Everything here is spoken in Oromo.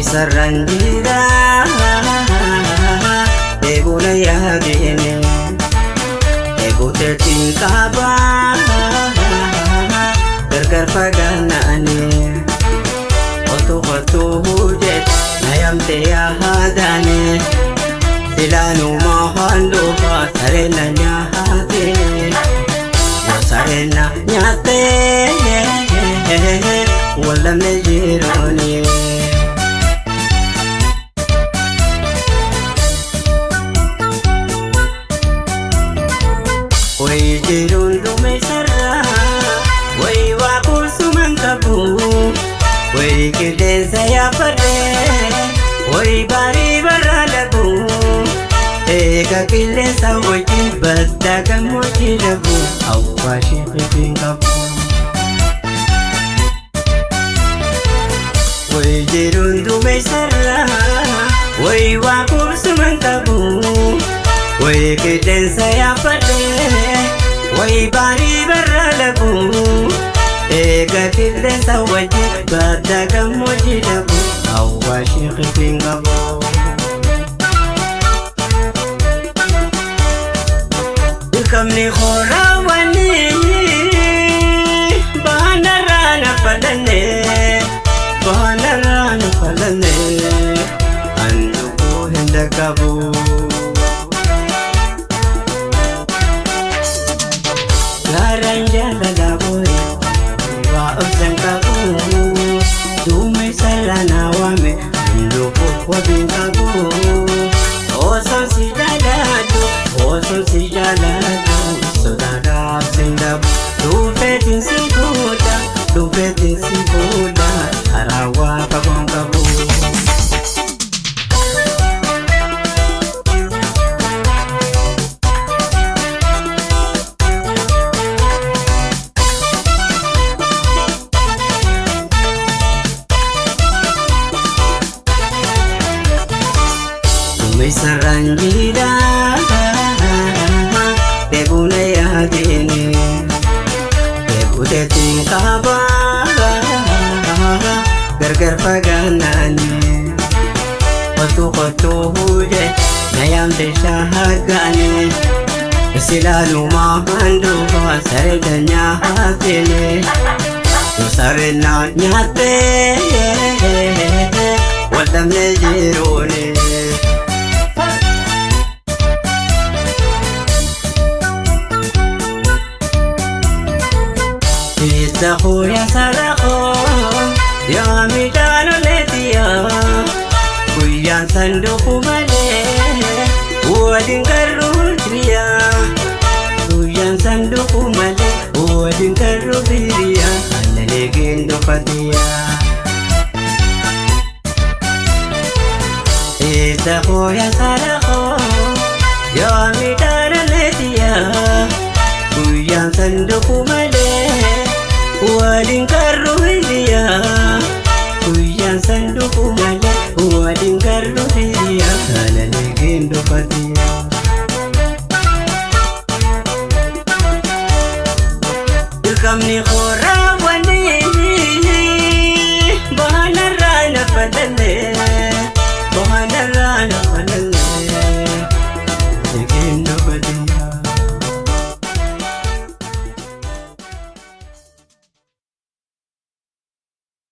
sarandira ebuna yadine ebute tinkaba gargar faganane otu hujet nayamte ya hadane silanu mahando sarena nyate sarena nyate wala mejirone way jirun dumay sara way wakul sumantabu way kiden saya pare way bari baralabu eka kille sawaji baddaga mojilabu awashi pingabu way jirun dumay sara way wakul sumantabu way kiden saya pare way bari baralabu eka kille sawaji baddaga mojilabu awashi pingabu kamni khorawani banarana palane andu ko hendakabu garanja lalaboy wa uzankabu dume salana wame andu ko wabinkabu oson si jaladu sodara sindab dufetin si buda harawa kabongabu dumay sarandira ebuna yadine ebute tinkaba gargar faganane otu huje nayamte shahagane silalu mahando saredanya hatene sarena nyate wadam nejirone Saho ya saraho ya midano letia kuyan sandu kumale wadin karu triya kuyan sandu kumale wadin karu biriya anale gendo patia saho ya saraho ya midano letia kuyan sandu kumale wadin karu